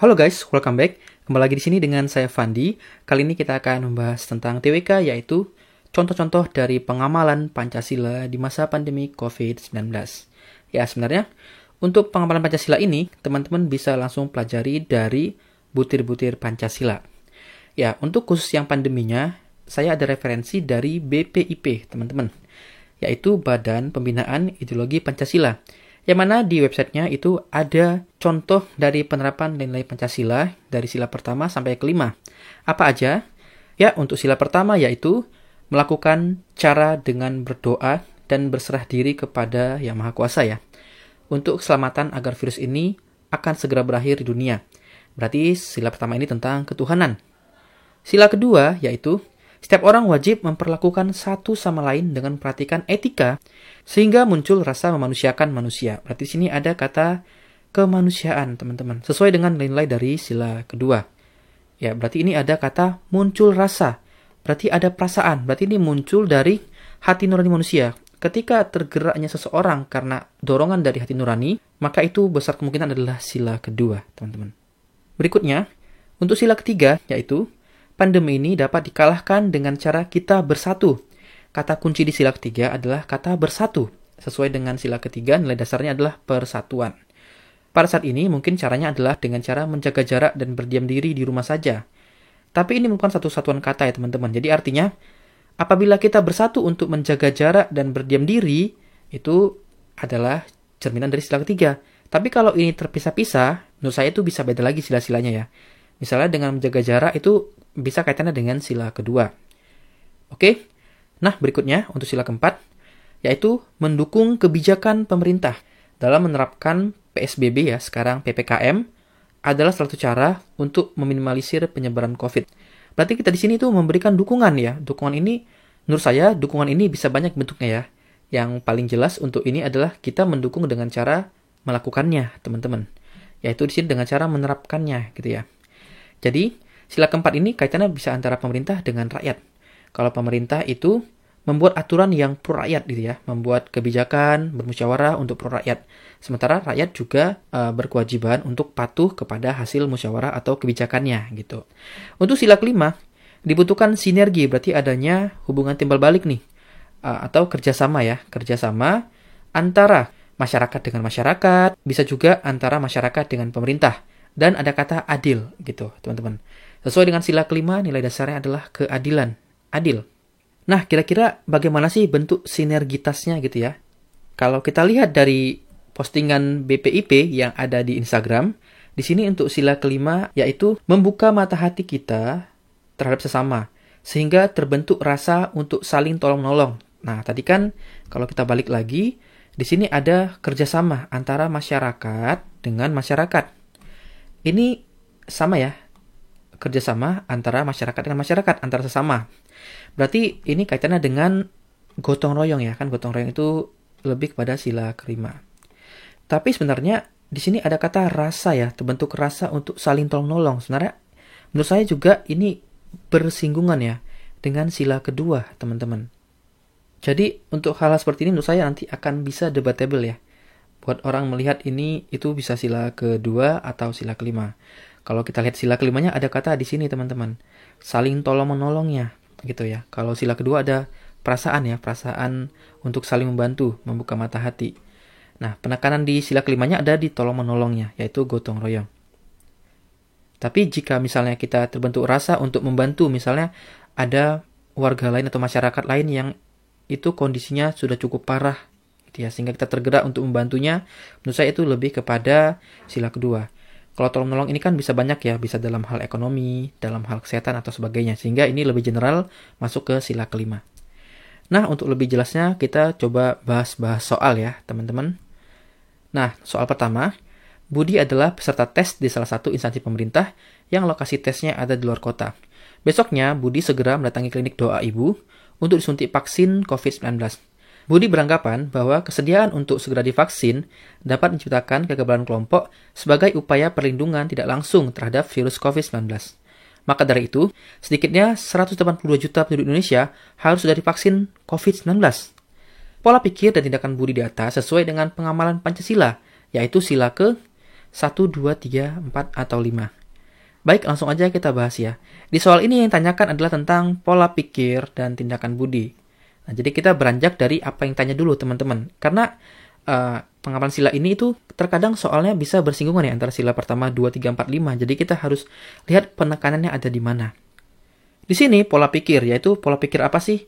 Halo guys, welcome back. Kembali lagi di sini dengan saya Fandi. Kali ini kita akan membahas tentang TWK, yaitu contoh-contoh dari pengamalan Pancasila di masa pandemi COVID-19. Ya, sebenarnya untuk pengamalan Pancasila ini, teman-teman bisa langsung pelajari dari butir-butir Pancasila. Ya, untuk khusus yang pandeminya, saya ada referensi dari BPIP, teman-teman, yaitu Badan Pembinaan Ideologi Pancasila. Yang mana di websitenya itu ada contoh dari penerapan nilai Pancasila dari sila pertama sampai kelima. Apa aja? Ya, untuk sila pertama yaitu melakukan cara dengan berdoa dan berserah diri kepada Yang Maha Kuasa ya. Untuk keselamatan agar virus ini akan segera berakhir di dunia. Berarti sila pertama ini tentang ketuhanan. Sila kedua yaitu setiap orang wajib memperlakukan satu sama lain dengan memperhatikan etika sehingga muncul rasa memanusiakan manusia. Berarti di sini ada kata kemanusiaan, teman-teman. Sesuai dengan nilai dari sila kedua. Ya, berarti ini ada kata muncul rasa. Berarti ada perasaan. Berarti ini muncul dari hati nurani manusia. Ketika tergeraknya seseorang karena dorongan dari hati nurani, maka itu besar kemungkinan adalah sila kedua, teman-teman. Berikutnya, untuk sila ketiga yaitu pandemi ini dapat dikalahkan dengan cara kita bersatu. Kata kunci di sila ketiga adalah kata bersatu. Sesuai dengan sila ketiga, nilai dasarnya adalah persatuan. Pada saat ini, mungkin caranya adalah dengan cara menjaga jarak dan berdiam diri di rumah saja. Tapi ini bukan satu satuan kata ya teman-teman. Jadi artinya, apabila kita bersatu untuk menjaga jarak dan berdiam diri, itu adalah cerminan dari sila ketiga. Tapi kalau ini terpisah-pisah, menurut saya itu bisa beda lagi sila-silanya ya. Misalnya dengan menjaga jarak itu bisa kaitannya dengan sila kedua. Oke, nah berikutnya untuk sila keempat, yaitu mendukung kebijakan pemerintah dalam menerapkan PSBB ya, sekarang PPKM, adalah salah satu cara untuk meminimalisir penyebaran COVID. Berarti kita di sini tuh memberikan dukungan ya. Dukungan ini, menurut saya, dukungan ini bisa banyak bentuknya ya. Yang paling jelas untuk ini adalah kita mendukung dengan cara melakukannya, teman-teman. Yaitu di sini dengan cara menerapkannya gitu ya. Jadi, sila keempat ini kaitannya bisa antara pemerintah dengan rakyat. Kalau pemerintah itu membuat aturan yang pro rakyat gitu ya, membuat kebijakan, bermusyawarah untuk pro rakyat. Sementara rakyat juga berkewajiban untuk patuh kepada hasil musyawarah atau kebijakannya gitu. Untuk sila kelima, dibutuhkan sinergi, berarti adanya hubungan timbal balik nih, atau kerjasama ya, kerjasama antara masyarakat dengan masyarakat, bisa juga antara masyarakat dengan pemerintah. Dan ada kata adil gitu, teman-teman. Sesuai dengan sila kelima, nilai dasarnya adalah keadilan. Adil. Nah, kira-kira bagaimana sih bentuk sinergitasnya gitu ya? Kalau kita lihat dari postingan BPIP yang ada di Instagram, di sini untuk sila kelima yaitu membuka mata hati kita terhadap sesama. Sehingga terbentuk rasa untuk saling tolong-menolong. Nah, tadi kan kalau kita balik lagi, di sini ada kerjasama antara masyarakat dengan masyarakat. Ini sama ya, kerjasama antara masyarakat dengan masyarakat, antara sesama. Berarti ini kaitannya dengan gotong royong ya, kan gotong royong itu lebih kepada sila kelima. Tapi sebenarnya di sini ada kata rasa ya, terbentuk rasa untuk saling tolong-menolong. Sebenarnya menurut saya juga ini bersinggungan ya dengan sila kedua, teman-teman. Jadi untuk hal seperti ini menurut saya nanti akan bisa debatable ya. Buat orang melihat ini itu bisa sila kedua atau sila kelima. Kalau kita lihat sila kelimanya ada kata di sini teman-teman. Saling tolong menolongnya gitu ya. Kalau sila kedua ada perasaan ya, perasaan untuk saling membantu, membuka mata hati. Nah, penekanan di sila kelimanya ada di tolong menolongnya, yaitu gotong royong. Tapi jika misalnya kita terbentuk rasa untuk membantu, misalnya ada warga lain atau masyarakat lain yang itu kondisinya sudah cukup parah ya, sehingga kita tergerak untuk membantunya, menurut saya itu lebih kepada sila kedua. Kalau tolong menolong ini kan bisa banyak ya, bisa dalam hal ekonomi, dalam hal kesehatan atau sebagainya, sehingga ini lebih general masuk ke sila kelima. Nah, untuk lebih jelasnya kita coba bahas-bahas soal ya, teman-teman. Nah, soal pertama, Budi adalah peserta tes di salah satu instansi pemerintah yang lokasi tesnya ada di luar kota. Besoknya, Budi segera mendatangi klinik doa ibu untuk disuntik vaksin COVID-19. Budi beranggapan bahwa kesediaan untuk segera divaksin dapat menciptakan kekebalan kelompok sebagai upaya perlindungan tidak langsung terhadap virus COVID-19. Maka dari itu, sedikitnya 182 juta penduduk Indonesia harus sudah divaksin COVID-19. Pola pikir dan tindakan Budi di atas sesuai dengan pengamalan Pancasila, yaitu sila ke 1, 2, 3, 4, atau 5. Baik, langsung aja kita bahas ya. Di soal ini yang ditanyakan adalah tentang pola pikir dan tindakan budi. Nah, jadi kita beranjak dari apa yang tanya dulu teman-teman. Karena pengamalan sila ini itu terkadang soalnya bisa bersinggungan ya antara sila pertama, 2, 3, 4, 5. Jadi kita harus lihat penekanannya ada di mana. Di sini pola pikir, yaitu pola pikir apa sih?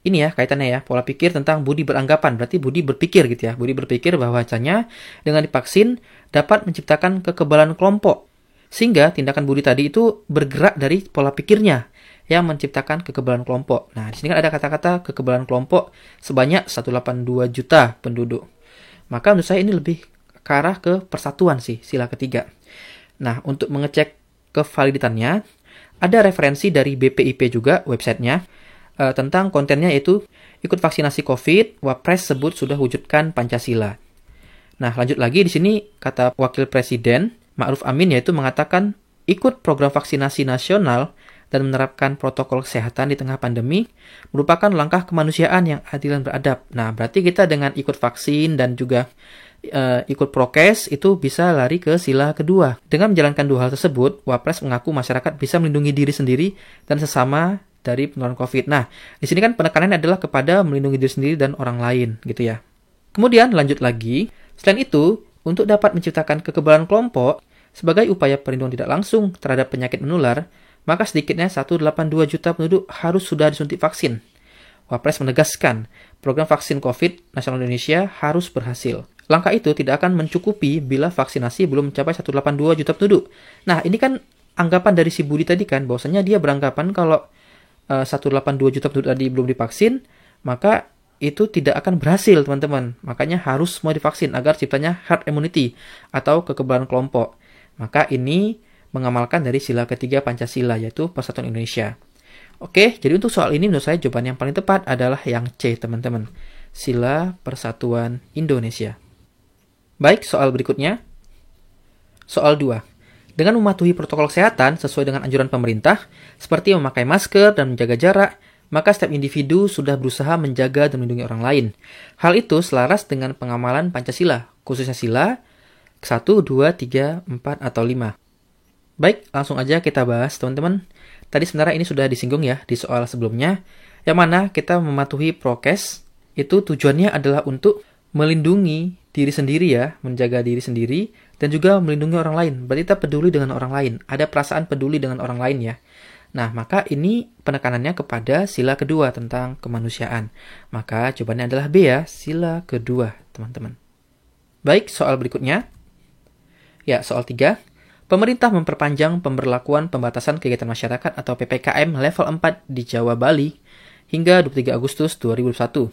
Ini ya kaitannya ya, pola pikir tentang budi beranggapan. Berarti budi berpikir gitu ya. Budi berpikir bahwasanya dengan divaksin dapat menciptakan kekebalan kelompok. Sehingga tindakan budi tadi itu bergerak dari pola pikirnya yang menciptakan kekebalan kelompok. Nah, di sini kan ada kata-kata kekebalan kelompok sebanyak 182 juta penduduk. Maka menurut saya ini lebih ke arah ke persatuan sih, sila ketiga. Nah, untuk mengecek kevaliditannya, ada referensi dari BPIP juga, websitenya, tentang kontennya yaitu ikut vaksinasi COVID, Wapres sebut sudah wujudkan Pancasila. Nah, lanjut lagi di sini kata Wakil Presiden Ma'ruf Amin yaitu mengatakan ikut program vaksinasi nasional dan menerapkan protokol kesehatan di tengah pandemi merupakan langkah kemanusiaan yang adil dan beradab. Nah, berarti kita dengan ikut vaksin dan juga ikut prokes itu bisa lari ke sila kedua. Dengan menjalankan dua hal tersebut, Wapres mengaku masyarakat bisa melindungi diri sendiri dan sesama dari penularan COVID. Nah, di sini kan penekanannya adalah kepada melindungi diri sendiri dan orang lain, gitu ya. Kemudian lanjut lagi, selain itu, untuk dapat menciptakan kekebalan kelompok sebagai upaya perlindungan tidak langsung terhadap penyakit menular, maka sedikitnya 182 juta penduduk harus sudah disuntik vaksin. Wapres menegaskan, program vaksin COVID nasional Indonesia harus berhasil. Langkah itu tidak akan mencukupi bila vaksinasi belum mencapai 182 juta penduduk. Nah, ini kan anggapan dari si Budi tadi kan, bahwasanya dia beranggapan kalau 182 juta penduduk tadi belum divaksin, maka itu tidak akan berhasil, teman-teman. Makanya harus semua divaksin agar ciptanya herd immunity atau kekebalan kelompok. Maka ini mengamalkan dari sila ketiga Pancasila, yaitu Persatuan Indonesia. Oke, jadi untuk soal ini menurut saya jawaban yang paling tepat adalah yang C, teman-teman. Sila Persatuan Indonesia. Baik, soal berikutnya. Soal 2. Dengan mematuhi protokol kesehatan sesuai dengan anjuran pemerintah, seperti memakai masker dan menjaga jarak, maka setiap individu sudah berusaha menjaga dan melindungi orang lain. Hal itu selaras dengan pengamalan Pancasila, khususnya sila 1, 2, 3, 4, atau 5. Baik, langsung aja kita bahas, teman-teman. Tadi sebenarnya ini sudah disinggung ya di soal sebelumnya, yang mana kita mematuhi prokes, itu tujuannya adalah untuk melindungi diri sendiri ya, menjaga diri sendiri, dan juga melindungi orang lain. Berarti kita peduli dengan orang lain, ada perasaan peduli dengan orang lain ya. Nah, maka ini penekanannya kepada sila kedua tentang kemanusiaan. Maka jawabannya adalah B ya, sila kedua, teman-teman. Baik, soal berikutnya. Ya, soal 3. Pemerintah memperpanjang pemberlakuan pembatasan kegiatan masyarakat atau PPKM level 4 di Jawa Bali hingga 23 Agustus 2021.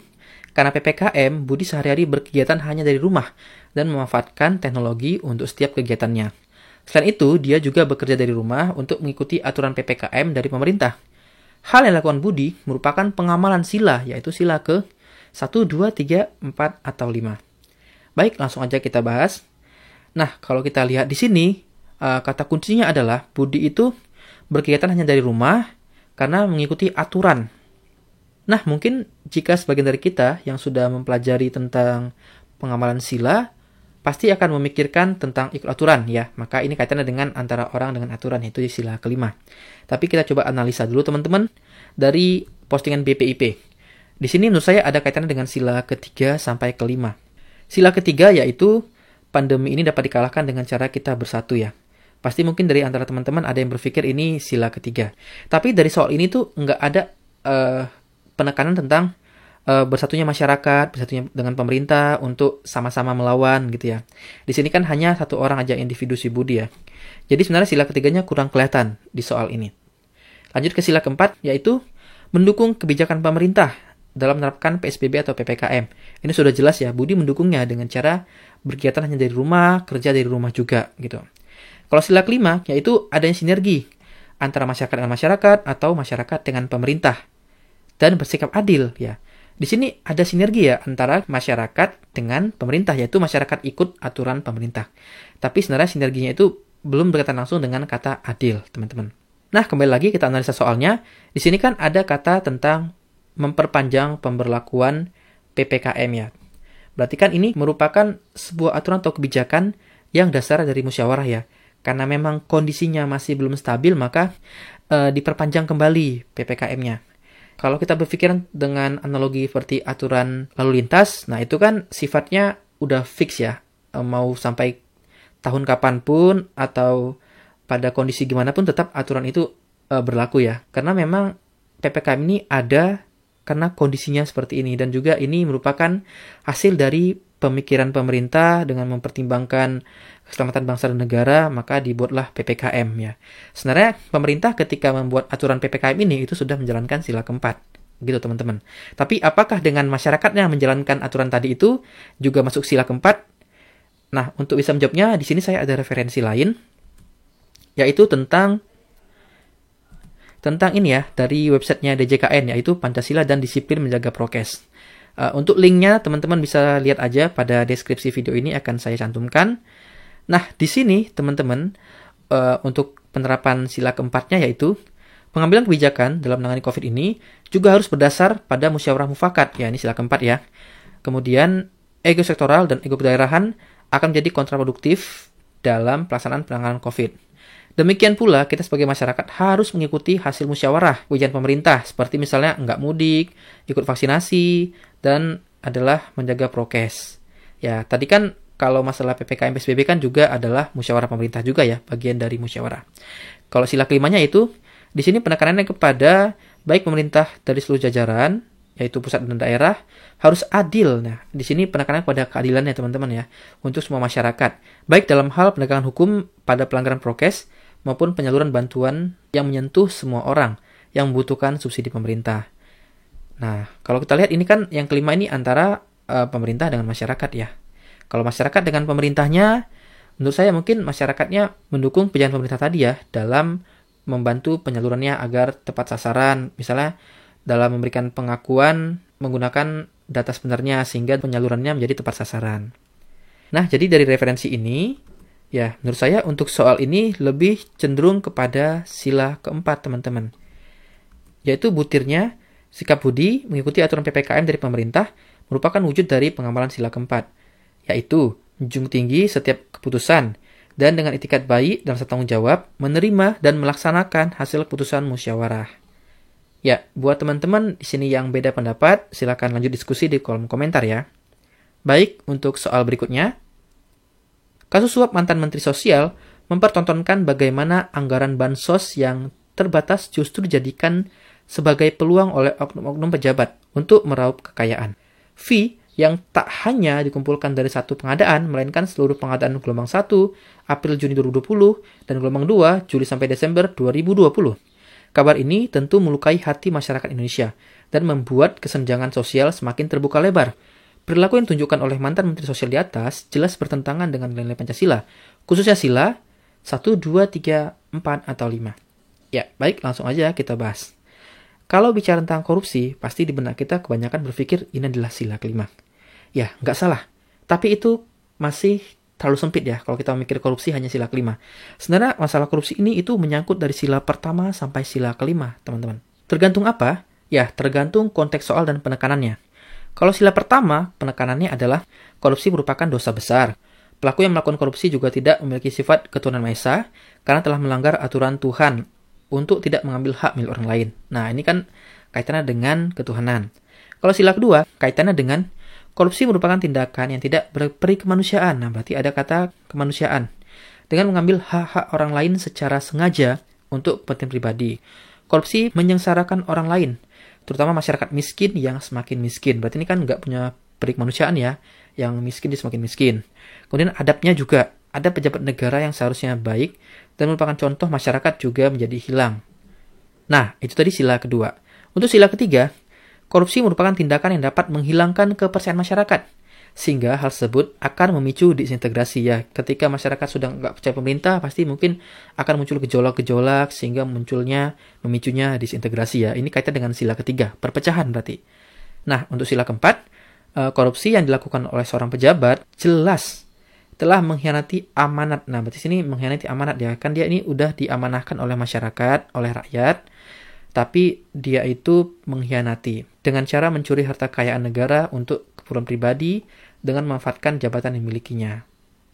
Karena PPKM, Budi sehari-hari berkegiatan hanya dari rumah dan memanfaatkan teknologi untuk setiap kegiatannya. Selain itu, dia juga bekerja dari rumah untuk mengikuti aturan PPKM dari pemerintah. Hal yang dilakukan Budi merupakan pengamalan sila, yaitu sila ke 1, 2, 3, 4, atau 5. Baik, langsung aja kita bahas. Nah, kalau kita lihat di sini, kata kuncinya adalah Budi itu berkegiatan hanya dari rumah karena mengikuti aturan. Nah, mungkin jika sebagian dari kita yang sudah mempelajari tentang pengamalan sila, pasti akan memikirkan tentang ikut aturan ya. Maka ini kaitannya dengan antara orang dengan aturan, yaitu di sila kelima. Tapi kita coba analisa dulu teman-teman dari postingan BPIP. Di sini menurut saya ada kaitannya dengan sila ketiga sampai kelima. Sila ketiga yaitu pandemi ini dapat dikalahkan dengan cara kita bersatu ya. Pasti mungkin dari antara teman-teman ada yang berpikir ini sila ketiga. Tapi dari soal ini tuh nggak ada penekanan tentang bersatunya masyarakat, bersatunya dengan pemerintah untuk sama-sama melawan gitu ya. Di sini kan hanya satu orang aja individu si Budi ya. Jadi sebenarnya sila ketiganya kurang kelihatan di soal ini. Lanjut ke sila keempat, yaitu mendukung kebijakan pemerintah dalam menerapkan PSBB atau PPKM. Ini sudah jelas ya, Budi mendukungnya dengan cara berkegiatan hanya dari rumah, kerja dari rumah juga gitu. Kalau sila kelima, yaitu adanya sinergi antara masyarakat dengan masyarakat atau masyarakat dengan pemerintah dan bersikap adil ya. Di sini ada sinergi ya antara masyarakat dengan pemerintah, yaitu masyarakat ikut aturan pemerintah. Tapi sebenarnya sinerginya itu belum berkaitan langsung dengan kata adil, teman-teman. Nah, kembali lagi kita analisa soalnya. Di sini kan ada kata tentang memperpanjang pemberlakuan PPKM ya. Berarti kan ini merupakan sebuah aturan atau kebijakan yang dasar dari musyawarah ya. Karena memang kondisinya masih belum stabil, maka diperpanjang kembali PPKM-nya. Kalau kita berpikir dengan analogi seperti aturan lalu lintas, nah itu kan sifatnya udah fix ya. Mau sampai tahun kapanpun atau pada kondisi gimana pun tetap aturan itu berlaku ya. Karena memang PPKM ini ada karena kondisinya seperti ini. Dan juga ini merupakan hasil dari pemikiran pemerintah dengan mempertimbangkan keselamatan bangsa dan negara, maka dibuatlah PPKM ya. Sebenarnya pemerintah ketika membuat aturan PPKM ini itu sudah menjalankan sila keempat. Gitu teman-teman. Tapi apakah dengan masyarakatnya menjalankan aturan tadi itu juga masuk sila keempat? Nah, untuk bisa menjawabnya, di sini saya ada referensi lain, yaitu tentang ini ya, dari websitenya DJKN, yaitu Pancasila dan Disiplin Menjaga Prokes. Untuk linknya, teman-teman bisa lihat aja pada deskripsi video ini akan saya cantumkan. Nah, di sini teman-teman, untuk penerapan sila keempatnya yaitu pengambilan kebijakan dalam menangani COVID ini juga harus berdasar pada musyawarah mufakat, ya ini sila keempat ya. Kemudian, ego sektoral dan ego kedaerahan akan menjadi kontraproduktif dalam pelaksanaan penanganan COVID. Demikian pula, kita sebagai masyarakat harus mengikuti hasil musyawarah kebijakan pemerintah, seperti misalnya nggak mudik, ikut vaksinasi, dan adalah menjaga prokes. Ya, tadi kan kalau masalah PPKM PSBB kan juga adalah musyawarah pemerintah juga ya, bagian dari musyawarah. Kalau sila kelimanya itu, di sini penekanannya kepada baik pemerintah dari seluruh jajaran, yaitu pusat dan daerah, harus adil. Nah, di sini penekanan pada keadilannya teman-teman ya, untuk semua masyarakat. Baik dalam hal penegakan hukum pada pelanggaran prokes, maupun penyaluran bantuan yang menyentuh semua orang yang membutuhkan subsidi pemerintah. Nah, kalau kita lihat ini kan yang kelima ini antara pemerintah dengan masyarakat ya. Kalau masyarakat dengan pemerintahnya, menurut saya mungkin masyarakatnya mendukung kebijakan pemerintah tadi ya, dalam membantu penyalurannya agar tepat sasaran, misalnya dalam memberikan pengakuan menggunakan data sebenarnya sehingga penyalurannya menjadi tepat sasaran. Nah, jadi dari referensi ini, ya menurut saya untuk soal ini lebih cenderung kepada sila keempat teman-teman. Yaitu butirnya, sikap budi mengikuti aturan PPKM dari pemerintah merupakan wujud dari pengamalan sila keempat. Yaitu menjunjung tinggi setiap keputusan dan dengan itikat baik dan rasa tanggung jawab menerima dan melaksanakan hasil keputusan musyawarah. Ya, buat teman-teman di sini yang beda pendapat, silakan lanjut diskusi di kolom komentar ya. Baik, untuk soal berikutnya, kasus suap mantan Menteri Sosial mempertontonkan bagaimana anggaran bansos yang terbatas justru dijadikan sebagai peluang oleh oknum-oknum pejabat untuk meraup kekayaan. Fee yang tak hanya dikumpulkan dari satu pengadaan, melainkan seluruh pengadaan gelombang 1, April-Juni 2020, dan gelombang 2, Juli sampai Desember 2020. Kabar ini tentu melukai hati masyarakat Indonesia dan membuat kesenjangan sosial semakin terbuka lebar. Perilaku yang ditunjukkan oleh mantan Menteri Sosial di atas jelas bertentangan dengan nilai-nilai Pancasila, khususnya sila 1, 2, 3, 4, atau 5. Ya, baik langsung aja kita bahas. Kalau bicara tentang korupsi, pasti di benak kita kebanyakan berpikir ini adalah sila kelima. Ya, nggak salah. Tapi itu masih terlalu sempit ya kalau kita memikir korupsi hanya sila kelima. Sebenarnya masalah korupsi ini itu menyangkut dari sila pertama sampai sila kelima, teman-teman. Tergantung apa? Ya, tergantung konteks soal dan penekanannya. Kalau sila pertama, penekanannya adalah korupsi merupakan dosa besar. Pelaku yang melakukan korupsi juga tidak memiliki sifat ketuhanan Maha Esa karena telah melanggar aturan Tuhan untuk tidak mengambil hak milik orang lain. Nah, ini kan kaitannya dengan ketuhanan. Kalau sila kedua, kaitannya dengan korupsi merupakan tindakan yang tidak berperi kemanusiaan. Nah, berarti ada kata kemanusiaan. Dengan mengambil hak-hak orang lain secara sengaja untuk kepentingan pribadi. Korupsi menyengsarakan orang lain, terutama masyarakat miskin yang semakin miskin. Berarti ini kan nggak punya peri kemanusiaan ya. Yang miskin dia semakin miskin. Kemudian adabnya juga. Ada pejabat negara yang seharusnya baik dan merupakan contoh masyarakat juga menjadi hilang. Nah, itu tadi sila kedua. Untuk sila ketiga, korupsi merupakan tindakan yang dapat menghilangkan kepercayaan masyarakat. Sehingga hal tersebut akan memicu disintegrasi ya. Ketika masyarakat sudah nggak percaya pemerintah, pasti mungkin akan muncul gejolak-gejolak sehingga memicunya disintegrasi ya. Ini kaitan dengan sila ketiga, perpecahan berarti. Nah, untuk sila keempat, korupsi yang dilakukan oleh seorang pejabat jelas telah mengkhianati amanat. Nah, berarti sini mengkhianati amanat ya. Kan dia ini udah diamanahkan oleh masyarakat, oleh rakyat, tapi dia itu mengkhianati dengan cara mencuri harta kekayaan negara untuk keperluan pribadi dengan memanfaatkan jabatan yang dimilikinya.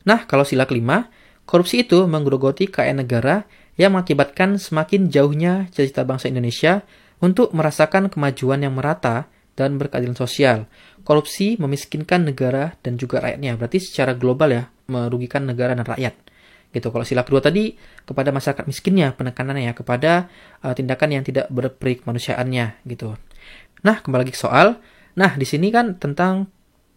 Nah, kalau sila kelima, korupsi itu menggerogoti kekayaan negara yang mengakibatkan semakin jauhnya cita-cita bangsa Indonesia untuk merasakan kemajuan yang merata dan berkeadilan sosial. Korupsi memiskinkan negara dan juga rakyatnya. Berarti secara global ya, merugikan negara dan rakyat. Gitu. Kalau sila kedua tadi kepada masyarakat miskinnya, penekanannya ya kepada tindakan yang tidak berperi kemanusiaannya gitu. Nah, kembali lagi ke soal. Nah, di sini kan tentang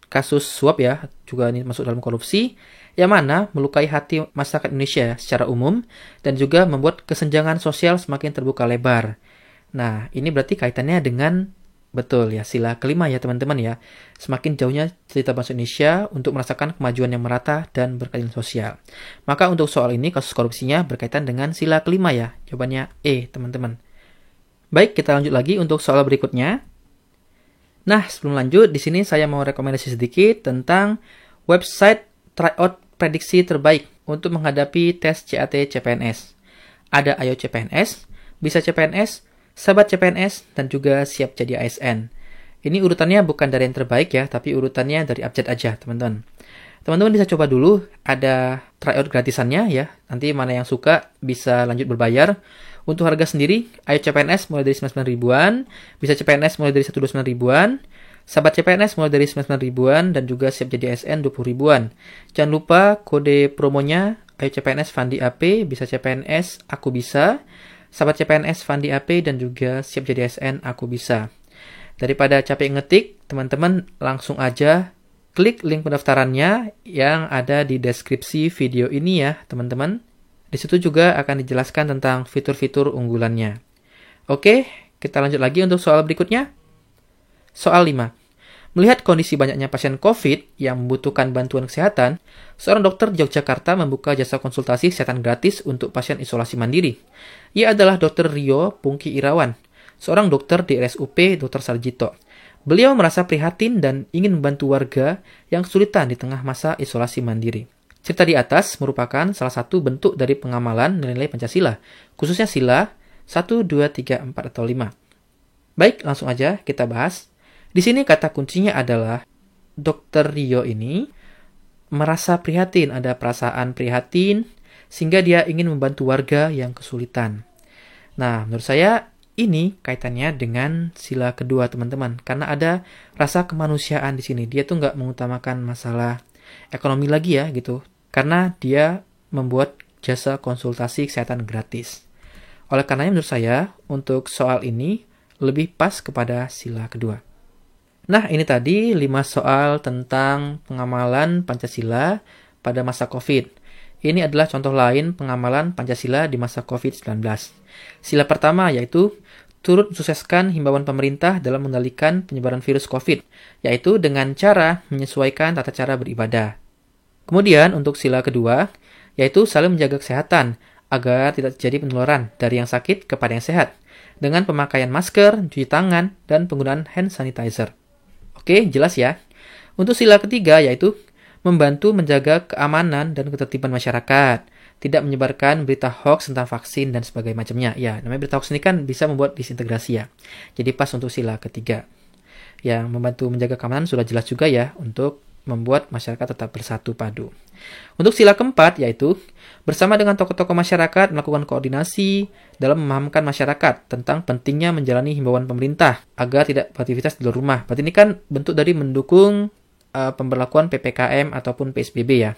kasus suap ya, juga ini masuk dalam korupsi, yang mana melukai hati masyarakat Indonesia secara umum dan juga membuat kesenjangan sosial semakin terbuka lebar. Nah, ini berarti kaitannya dengan betul ya, sila kelima ya teman-teman ya. Semakin jauhnya cerita bangsa Indonesia untuk merasakan kemajuan yang merata dan berkeadilan sosial. Maka untuk soal ini, kasus korupsinya berkaitan dengan sila kelima ya. Jawabannya E, teman-teman. Baik, kita lanjut lagi untuk soal berikutnya. Nah, sebelum lanjut, di sini saya mau rekomendasi sedikit tentang website tryout prediksi terbaik untuk menghadapi tes CAT CPNS. Ada Ayo CPNS, Bisa CPNS, Sahabat CPNS, dan juga Siap Jadi ASN. Ini urutannya bukan dari yang terbaik ya, tapi urutannya dari abjad aja, teman-teman. Teman-teman bisa coba dulu, ada tryout gratisannya ya. Nanti mana yang suka bisa lanjut berbayar. Untuk harga sendiri, Ayo CPNS mulai dari 99 ribuan, Bisa CPNS mulai dari 129 ribuan, Sahabat CPNS mulai dari 99 ribuan, dan juga Siap Jadi ASN 20 ribuan. Jangan lupa kode promonya Ayo CPNS Fandi AP, Bisa CPNS Aku Bisa, Sahabat CPNS Fandi AP, dan juga Siap Jadi ASN Aku Bisa. Daripada capek ngetik, teman-teman langsung aja klik link pendaftarannya yang ada di deskripsi video ini ya, teman-teman. Di situ juga akan dijelaskan tentang fitur-fitur unggulannya. Oke, kita lanjut lagi untuk soal berikutnya. Soal 5. Melihat kondisi banyaknya pasien COVID yang membutuhkan bantuan kesehatan, seorang dokter di Yogyakarta membuka jasa konsultasi kesehatan gratis untuk pasien isolasi mandiri. Ia adalah Dr. Rio Pungki Irawan, seorang dokter di RSUP Dr. Sarjito. Beliau merasa prihatin dan ingin membantu warga yang kesulitan di tengah masa isolasi mandiri. Cerita di atas merupakan salah satu bentuk dari pengamalan nilai-nilai Pancasila, khususnya sila 1, 2, 3, 4, atau 5. Baik, langsung aja kita bahas. Di sini kata kuncinya adalah Dr. Rio ini merasa prihatin, ada perasaan prihatin sehingga dia ingin membantu warga yang kesulitan. Nah, menurut saya ini kaitannya dengan sila kedua, teman-teman, karena ada rasa kemanusiaan di sini. Dia tuh nggak mengutamakan masalah ekonomi lagi ya gitu, karena dia membuat jasa konsultasi kesehatan gratis. Oleh karenanya menurut saya untuk soal ini lebih pas kepada sila kedua. Nah, ini tadi 5 soal tentang pengamalan Pancasila pada masa COVID. Ini adalah contoh lain pengamalan Pancasila di masa COVID-19. Sila pertama yaitu turut mensukseskan himbauan pemerintah dalam mengendalikan penyebaran virus COVID, yaitu dengan cara menyesuaikan tata cara beribadah. Kemudian untuk sila kedua, yaitu saling menjaga kesehatan agar tidak terjadi penularan dari yang sakit kepada yang sehat, dengan pemakaian masker, cuci tangan, dan penggunaan hand sanitizer. Oke, jelas ya. Untuk sila ketiga yaitu membantu menjaga keamanan dan ketertiban masyarakat, tidak menyebarkan berita hoax tentang vaksin dan sebagainya macamnya. Ya, namanya berita hoax ini kan bisa membuat disintegrasi ya. Jadi pas untuk sila ketiga. Yang membantu menjaga keamanan sudah jelas juga ya untuk membuat masyarakat tetap bersatu padu. Untuk sila keempat yaitu bersama dengan tokoh-tokoh masyarakat melakukan koordinasi dalam memahamkan masyarakat tentang pentingnya menjalani himbauan pemerintah agar tidak beraktivitas di luar rumah. Berarti ini kan bentuk dari mendukung pemberlakuan PPKM ataupun PSBB ya.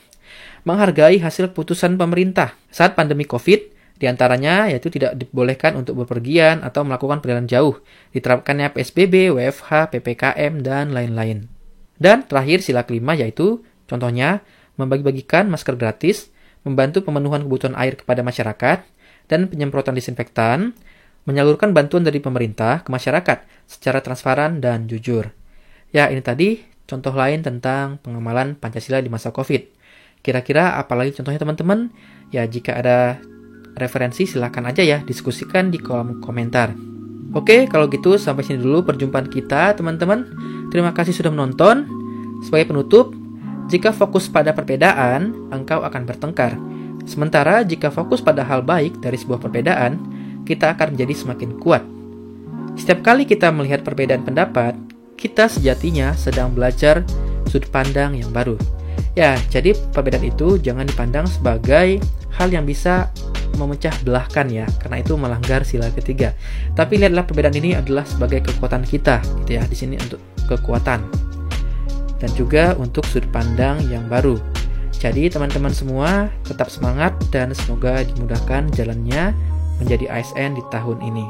Menghargai hasil keputusan pemerintah saat pandemi COVID, diantaranya yaitu tidak dibolehkan untuk bepergian atau melakukan perjalanan jauh, diterapkannya PSBB, WFH, PPKM, dan lain-lain. Dan terakhir sila kelima yaitu contohnya membagi-bagikan masker gratis, membantu pemenuhan kebutuhan air kepada masyarakat, dan penyemprotan disinfektan, menyalurkan bantuan dari pemerintah ke masyarakat secara transparan dan jujur. Ya, ini tadi contoh lain tentang pengamalan Pancasila di masa COVID. Kira-kira apalagi contohnya teman-teman? Ya, jika ada referensi silakan aja ya diskusikan di kolom komentar. Oke, kalau gitu sampai sini dulu perjumpaan kita teman-teman. Terima kasih sudah menonton. Sebagai penutup, jika fokus pada perbedaan, engkau akan bertengkar. Sementara jika fokus pada hal baik dari sebuah perbedaan, kita akan menjadi semakin kuat. Setiap kali kita melihat perbedaan pendapat, kita sejatinya sedang belajar sudut pandang yang baru. Ya, jadi perbedaan itu jangan dipandang sebagai hal yang bisa memecah belahkan ya, karena itu melanggar sila ketiga. Tapi lihatlah perbedaan ini adalah sebagai kekuatan kita, gitu ya. Di sini untuk kekuatan dan juga untuk sudut pandang yang baru. Jadi teman-teman semua tetap semangat dan semoga dimudahkan jalannya menjadi ASN di tahun ini.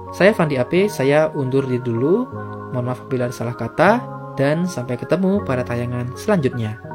Saya Fandi AP, saya undur diri dulu. Mohon maaf bila ada salah kata dan sampai ketemu pada tayangan selanjutnya.